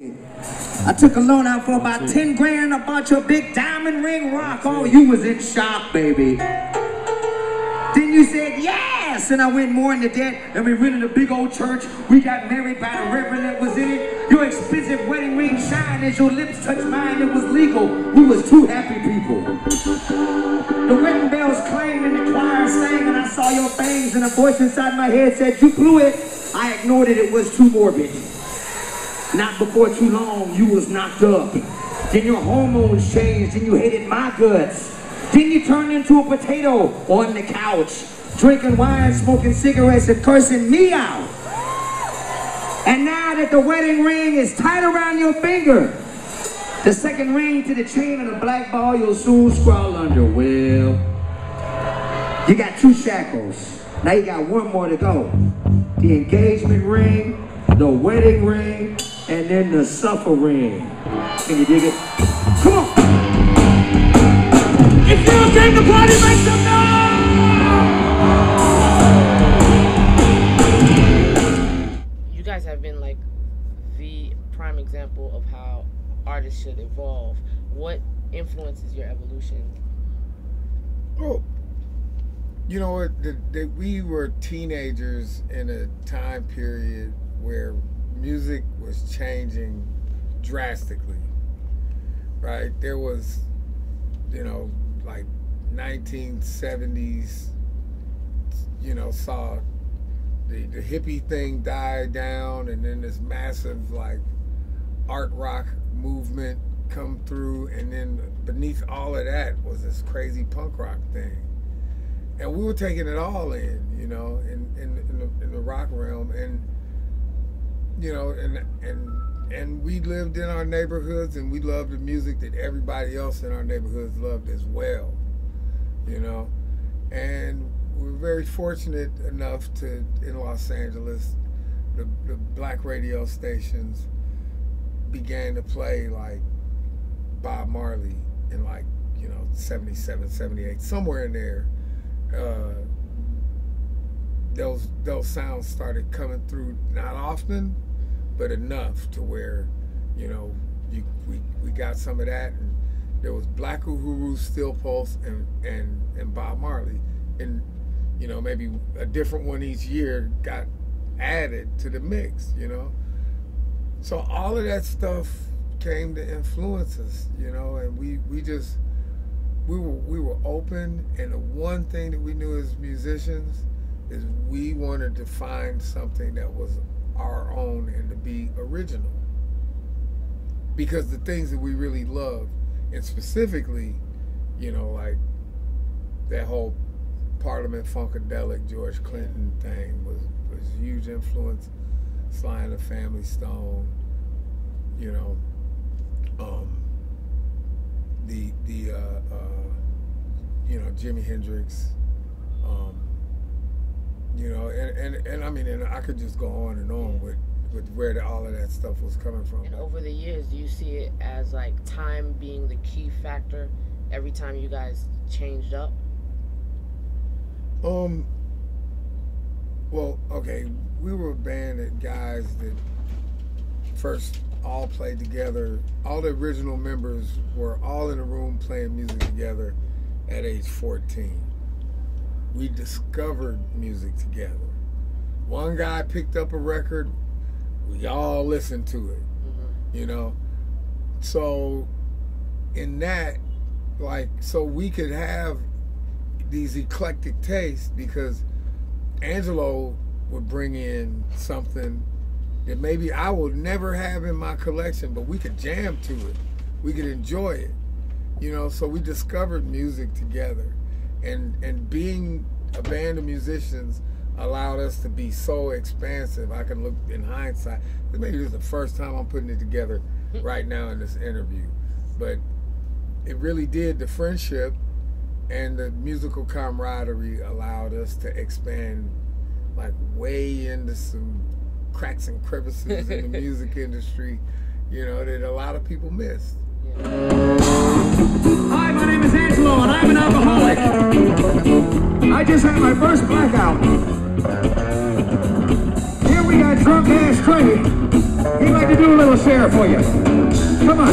I took a loan out for about 10 grand and I bought you a big diamond ring rock. Oh, you was in shock, baby. Then you said yes, and I went more into debt, and we rented a big old church. We got married by the reverend that was in it. Your expensive wedding ring shined as your lips touched mine. It was legal. We was two happy people. The wedding bells clanged and the choir sang, and I saw your fangs, and a voice inside my head said, you blew it. I ignored it. It was too morbid. Not before too long, you was knocked up. Then your hormones changed and you hated my guts. Then you turned into a potato on the couch, drinking wine, smoking cigarettes, and cursing me out. And now that the wedding ring is tight around your finger, the second ring to the chain of the black ball you'll soon scrawl under. Well, you got 2 shackles. Now you got 1 more to go. The engagement ring, the wedding ring, and then the suffer ring. Can you dig it? Come on! If you came to party, make some noise! You guys have been like the prime example of how artists should evolve. What influences your evolution? Well, you know what? We were teenagers in a time period where music was changing drastically, right? There was, you know, like 1970s, you know, saw the hippie thing die down, and then this massive like art rock movement come through, and then beneath all of that was this crazy punk rock thing. And we were taking it all in, you know, in the rock realm, and you know, and we lived in our neighborhoods, and we loved the music that everybody else in our neighborhoods loved as well, you know. And we're very fortunate enough to, in Los Angeles, the black radio stations began to play like Bob Marley in like, you know, 77, 78, somewhere in there. Those sounds started coming through, not often, but enough to where, you know, we got some of that, and there was Black Uhuru, Steel Pulse, and Bob Marley, and you know, maybe a different one each year got added to the mix, you know. So all of that stuff came to influence us, you know, and we were open, and the one thing that we knew as musicians is we wanted to find something that was our own and to be original. Because the things that we really loved, and specifically, you know, like that whole Parliament Funkadelic George Clinton thing was a huge influence. Sly and the Family Stone, you know, you know, Jimi Hendrix, you know, and I mean, and I could just go on and on with where all of that stuff was coming from. And over the years, do you see it as like time being the key factor every time you guys changed up? Well, okay, we were a band of guys that first all played together. All the original members were all in a room playing music together at age 14. We discovered music together. One guy picked up a record, we all listened to it, you know? So in that, like, so we could have these eclectic tastes because Angelo would bring in something that maybe I would never have in my collection, but we could jam to it. We could enjoy it, you know? So we discovered music together. And being a band of musicians allowed us to be so expansive. I can look in hindsight, maybe this is the first time I'm putting it together right now in this interview, but it really did. The friendship and the musical camaraderie allowed us to expand like way into some cracks and crevices in the music industry, you know, that a lot of people missed. Hi, my name is Angelo, and I'm an alcoholic. I just had my first blackout. Here we got drunk ass Trey. He'd like to do a little share it for you. Come on.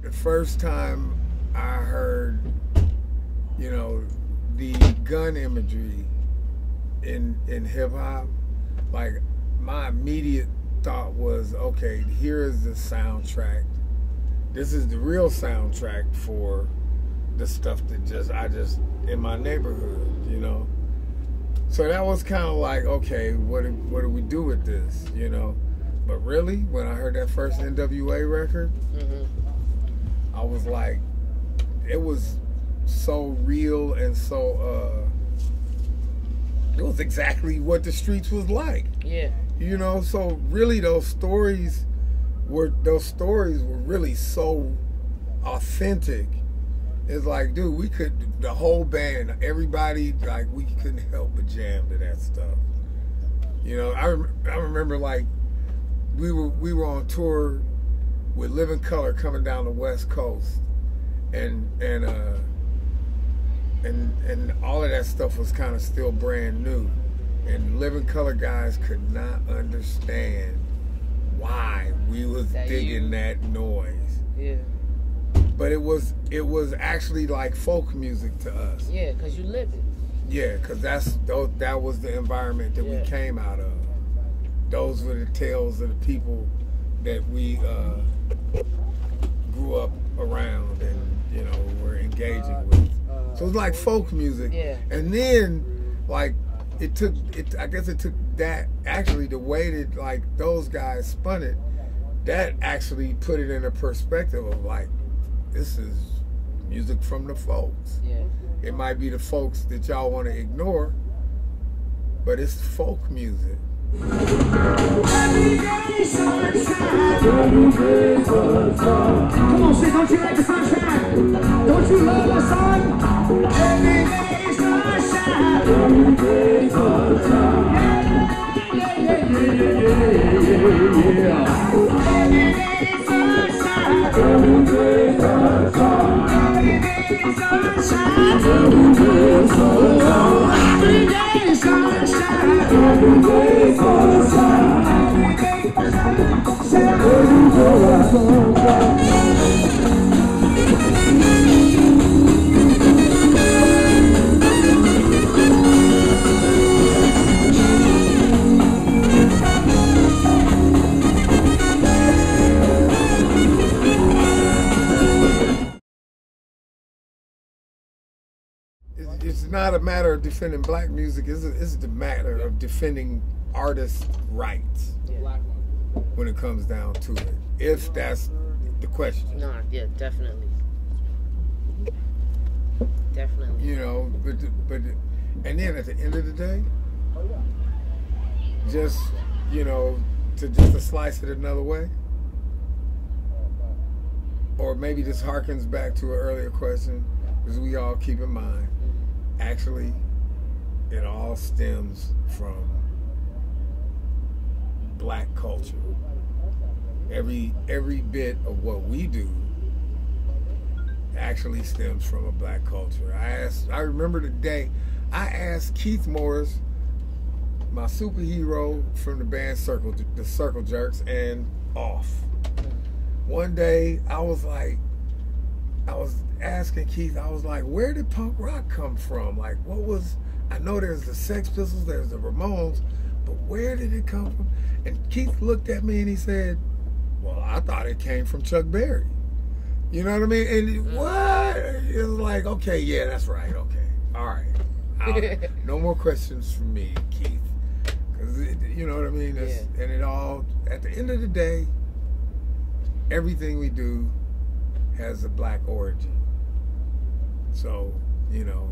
The first time I heard, you know, the gun imagery in hip hop, like my immediate thought was, okay, here is the soundtrack. This is the real soundtrack for the stuff that I just in my neighborhood, you know. So that was kind of like, okay, what do we do with this, you know? But really, when I heard that first NWA record, I was like, it was so real and so, it was exactly what the streets was like. Yeah. You know, so really those stories were really so authentic. It's like, dude, the whole band, everybody, like, we couldn't help but jam to that stuff. You know, I remember, like, we were on tour with Living Color coming down the West Coast, and all of that stuff was kind of still brand new, and Living Color guys could not understand why we was digging that noise. Yeah. But it was actually like folk music to us. Yeah, because you live it. Yeah, because that was the environment that we came out of. Those were the tales of the people that we grew up around and, you know, were engaging with. So it was like folk music. Yeah. And then, like, I guess it took that, actually, the way that, like, those guys spun it, that actually put it in a perspective of, like, this is music from the folks. Yeah. It might be the folks that y'all want to ignore, but it's folk music. Every day sunshine. Come on, Sid, don't you like the sunshine? Don't you love the sun? Every day sunshine. Every day sunshine. Yeah, yeah, yeah, yeah, yeah. Every day sunshine. Every day sunshine. Every day sunshine. Every day sunshine. Every day sunshine. Every day sunshine. It's not a matter of defending black music. It's the matter of defending artists' rights. Yeah. When it comes down to it, if that's the question. Nah, yeah, definitely. Definitely. You know, but and then at the end of the day, just, you know, to slice it another way, or maybe this harkens back to an earlier question, because we all keep in mind, actually, it all stems from black culture. Every bit of what we do actually stems from a black culture. I remember the day I asked Keith Morris, my superhero from the band the Circle Jerks, and Off. One day I was asking Keith, I was like, where did punk rock come from? Like, I know there's the Sex Pistols, there's the Ramones, but where did it come from? And Keith looked at me and he said, well, I thought it came from Chuck Berry. You know what I mean? And what? It was like, okay, yeah, that's right, okay. All right. No more questions from me, Keith. because you know what I mean. And it all, at the end of the day, everything we do has a black origin. So you know,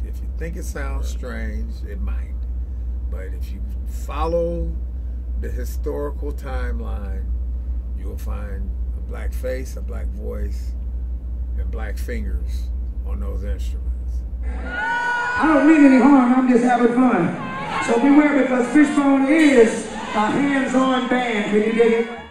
if you think it sounds strange, it might. But if you follow the historical timeline, you will find a black face, a black voice, and black fingers on those instruments. I don't mean any harm, I'm just having fun. So beware, because Fishbone is a hands-on band. Can you dig it?